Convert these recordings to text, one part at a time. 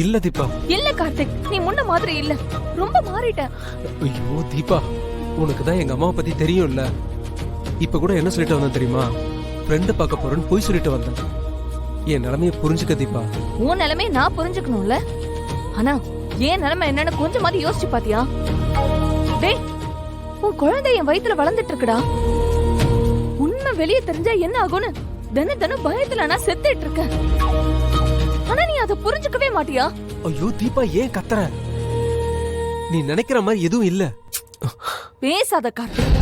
இல்ல தீபா. இல்ல கார்த்திக், நீ முன்ன மாதிரி இல்ல, ரொம்ப மாறிட்ட. ஐயோ தீபா, உனக்கு தான் எங்க அம்மாவை பத்தி தெரியும்ல. இப்ப கூட என்ன சொல்லிட்டு வந்தேன் தெரியுமா? ஃப்ரெண்டு பார்க்க போறேன்னு போய் சொல்லிட்டு வந்தேன். என் நிலைமையை புரிஞ்சுக்க தீபா. உன் நிலைமையை நான் புரிஞ்சுக்கணும்ல. ஆனா ஏன் நிலைமை என்னன்னு கொஞ்சமாவது யோசிச்சு பாத்தியா? டேய், உன் குழந்தை என் வயித்துல வளர்ந்துட்டு இருக்குடா. உண்மை வெளியே தெரிஞ்சா என்ன ஆகும்னு தினம் பயத்துல நான் செத்துட்டு இருக்கேன். ஆனா நீ அதை புரிஞ்சுக்கவே மாட்டியா? ஐயோ தீபா, ஏன் கத்துற? நீ நினைக்கிற மாதிரி எதுவும் இல்ல. பேசாத கார்த்திக்.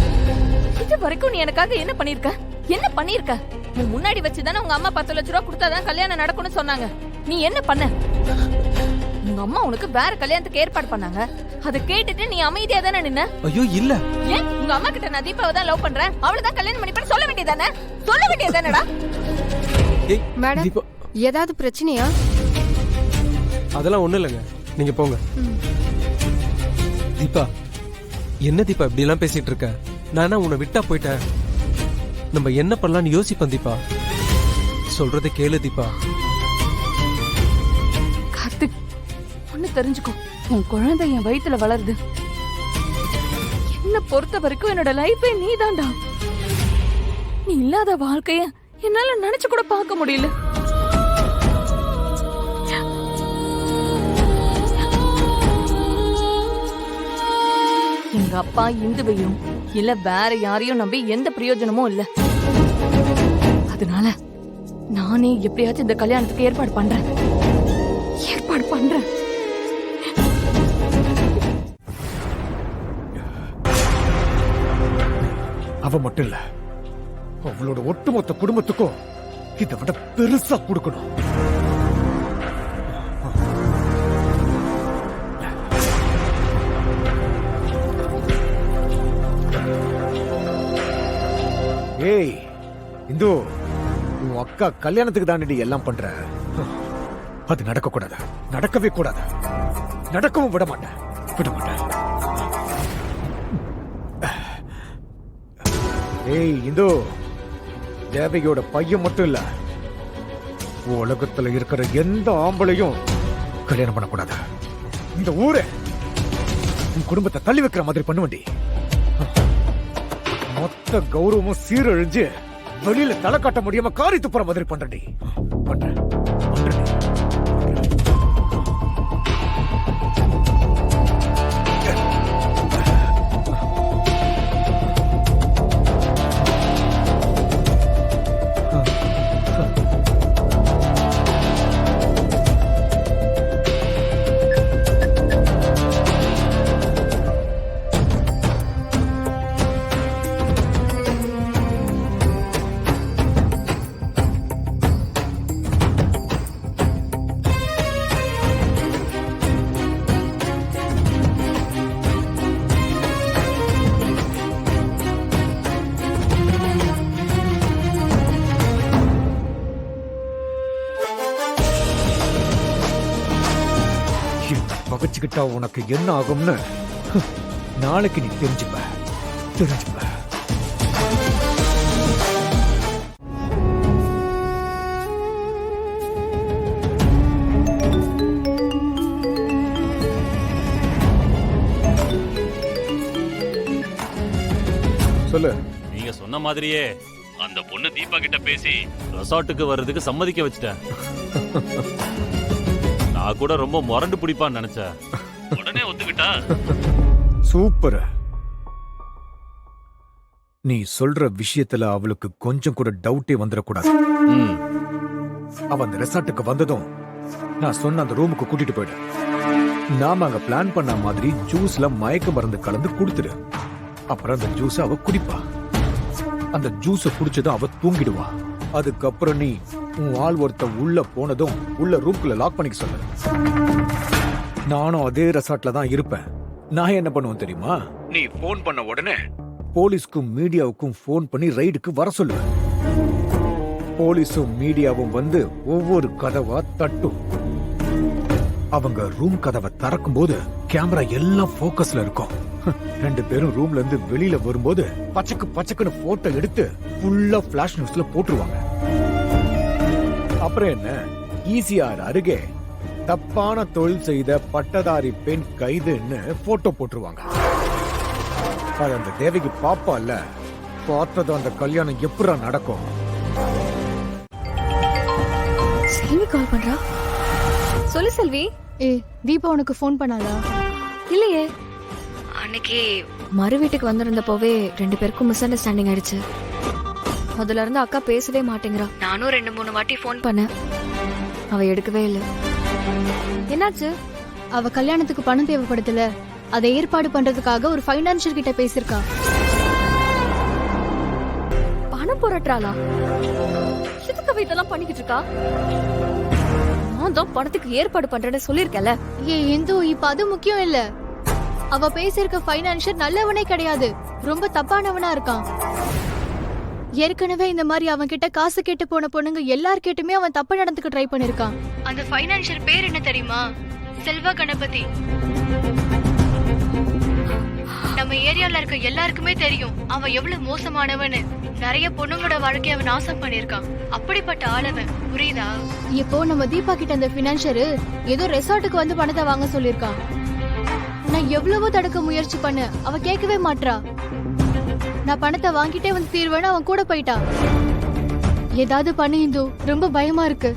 இது வரைக்கும் நீ எனக்காக என்ன பண்ணிருக்க? என்ன பண்ணிருக்க? உன் முன்னாடி வச்சுதானே உங்க அம்மா 10 லட்சம் ரூபாய் கொடுத்தாதான் கல்யாணம் நடக்கும்னு சொன்னாங்க. நீ என்ன பண்ண? உங்க அம்மா உனக்கு வேற கல்யாணத்துக்கு ஏற்பாடு பண்ணாங்க. அதை கேட்டுட்டு நீ அமைதியா தானே நின்ன? ஐயோ இல்ல. ஏன் உங்க அம்மா கிட்ட நான் தீபாவை தான் லவ் பண்றேன், அவளதான் கல்யாணம் பண்ணிப்பேன்னு சொல்ல வேண்டியதானே? சொல்ல வேண்டியதானடா? மேடம், ஏதாவது பிரச்சனையா? அதெல்லாம் ஒண்ணு இல்லைங்க, நீங்க போங்க. தீபா, என்ன தீபா இப்படி எல்லாம் பேசிட்டு இருக்க? நானா உன்னை விட்டா போயிட்டேன்? நம்ம என்ன பண்ணலாம்னு யோசிப்போம் தீபா. சொல்றதை கேளு தீபா. கார்த்திக், ஒண்ணு தெரிஞ்சுக்கோ, உன் குழந்தை என் வயித்துல வளருது. என்ன பொறுத்த வரைக்கும் என்னோட லைஃபே நீதான்டா. நீ இல்லாத வாழ்க்கைய என்னால நினைச்சு கூட பார்க்க முடியல. எங்க அப்பா இந்துவையும் இல்ல வேற யாரையும் நம்பி எந்த பிரயோஜனமும் இல்ல. அதனால நானே எப்படியாச்சும் இந்த கல்யாணத்துக்கு ஏற்பாடு பண்றேன். அவ மட்டும் இல்ல, அவளோட ஒட்டுமொத்த குடும்பத்துக்கும் இதை விட பெருசா கொடுக்கணும். ஏய் இந்து, உன் அக்கா கல்யாணத்துக்கு தானடி எல்லாம் பண்ற. அது நடக்க கூடாது, நடக்கவே கூடாது, நடக்கவும் விட மாட்டேன், விட மாட்டேன். ஏய் இந்து, தேவகியோட பையன் மட்டும் இல்ல, உலகத்துல இருக்கிற எந்த ஆம்பளையும் கல்யாணம் பண்ணக்கூடாது. இந்த ஊரே உன் குடும்பத்தை தள்ளி வைக்கிற மாதிரி பண்ணுவண்டி. மொத்த கௌரவமும் சீரழிஞ்சு வெளியில தலை காட்ட முடியாம காரி துப்புற மாதிரி பண்றடி. பண்றேன். பகச்சுக்கிட்டா உனக்கு என்ன ஆகும்னு நாளைக்கு நீ தெரிஞ்சுப்ப. சொல்லு. நீங்க சொன்ன மாதிரியே அந்த பொண்ணு தீபா கிட்ட பேசி ரெசார்ட்டுக்கு வர்றதுக்கு சம்மதிக்க வச்சுட்டேன். நான் கூட ரொம்ப முரண்டு பிடிப்பான்னு நினைச்சேன், உடனே ஒத்துக்கிட்டா. சூப்பர். நீ சொல்ற விஷயத்துல அவளுக்கு கொஞ்சம் கூட டவுட்டே வந்துடக்கூடாது. அவ அந்த ரெசார்ட்டுக்கு வந்ததும் நான் சொன்ன அந்த ரூமுக்கு கூட்டிட்டு போயிடு. நாம அங்க பிளான் பண்ண மாதிரி ஜூஸ்ல மயக்க மருந்து கலந்து குடுத்துடு. அப்புறம் அந்த ஜூஸ் அவ குடிப்பா. அந்த ஜூஸ குடிச்சதும் அவ தூங்கிடுவா. அதுக்கப்புறம் நீ உன் ஆள் ஒருத்த உள்ள போனதும் உள்ள ரூம்குள்ள லாக் பண்ணிக்க சொல்லு. நானும் அதே ரெசார்ட்ல தான் இருப்பேன். நான் என்ன பண்ணுவேன் தெரியுமா? நீ போன் பண்ண உடனே போலீஸ்க்கும் மீடியாவுக்கும் போன் பண்ணி ரைடுக்கு வர சொல்லுவேன். போலீஸும் மீடியாவும் வந்து ஒவ்வொரு கதவா தட்டும். அவங்க ரூம் கதவை திறக்கும் போது கேமரா எல்லாம் போக்கஸ்ல இருக்கும். 2 பேரும் ரூம்ல இருந்து வெளியில வரும்போது பச்சக்குன்னு போட்டோ எடுத்து ஃபுல்லா பிளாஷ் நியூஸ்ல போட்டுருவாங்க. அப்புறம் என்ன, ஈசிஆர் அருகே தப்பான தொழில் செய்த பட்டதாரி பெண் கைதுன்னு போட்டோ போட்டுருவாங்க. அது அந்த தேவிக்கு பாப்பா இல்ல, பார்த்தது அந்த கல்யாணம் எப்படா நடக்கும்? செல்வி கால் பண்றா. சொல்லு செல்வி. தீபா உனக்கு ஃபோன் பண்ணாளா? இல்லையே. அன்னைக்கு மறு வீட்டுக்கு வந்திருந்தப்போவே 2 பேருக்கும் மிஸ் அண்டர்ஸ்டாண்டிங் ஆயிடுச்சு. அதுல இருந்து அக்கா பேசவே மாட்டேங்கிறா. நானும் 2-3 வாட்டி ஃபோன் பண்ணேன், அவ எடுக்கவே இல்லை. என்னாச்சு? அவ கல்யாணத்துக்கு பணம் தேவைப்படுதுல, அதை ஏற்பாடு பண்றதுக்காக ஒரு ஃபைனான்சியர் கிட்ட பேசிருக்கா. பணம் புரட்டுறாளா? எதுக்கு அவ இதெல்லாம் பண்ணிக்கிட்டு இருக்கா? நான் தான் பணத்துக்கு ஏற்பாடு பண்றேன்னு சொல்லிருக்கல. இந்து இப்ப அது முக்கியம் இல்ல. அவ பேசிருக்க ஃபைனான்சியர் நல்லவனே கிடையாது, ரொம்ப தப்பானவனா இருக்கான். ஏற்கனவே இந்த மாதிரி அவன் கிட்ட காசு கேட்டு போன பொண்ணுங்க எல்லார்கிட்டயுமே அவன் தப்பா நடந்துக்க ட்ரை பண்ணிருக்கான். அந்த ஃபைனான்சியர் பேர் என்ன தெரியுமா? செல்வா கணபதி. நம்ம ஏரியால இருக்க எல்லாருக்குமே தெரியும் அவன் எவ்வளவு மோசமானவன்னு. நிறைய பொண்ணுங்களோட வாழ்க்கைய அவன் நாசம் பண்ணிருக்கான். அப்படிப்பட்ட ஆளவன், புரியுதா? இப்போ நம்ம தீபா கிட்ட அந்த ஃபினான்ஷியர் ஏதோ ரெசார்ட்டுக்கு வந்து பணத்தை வாங்க சொல்லிருக்கான். நான் எவ்வளவோ தடுக்க முயற்சி பண்ண, அவ கேட்கவே மாட்றா. நான் பணத்தை வாங்கிட்டே வந்து தீர்வேன்னு அவன் கூட போயிட்டா. ஏதாவது பண்ணு இந்து, ரொம்ப பயமா இருக்கு.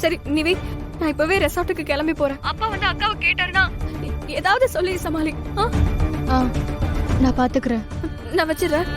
சரி நிவி, நான் இப்பவே ரெசார்ட்டுக்கு கிளம்பி போறேன். அப்பா வந்து அக்காவை கேட்டாருன்னா ஏதாவது சொல்லி சமாளி. நான் பாத்துக்கிறேன். நான் வச்சிடுறேன்.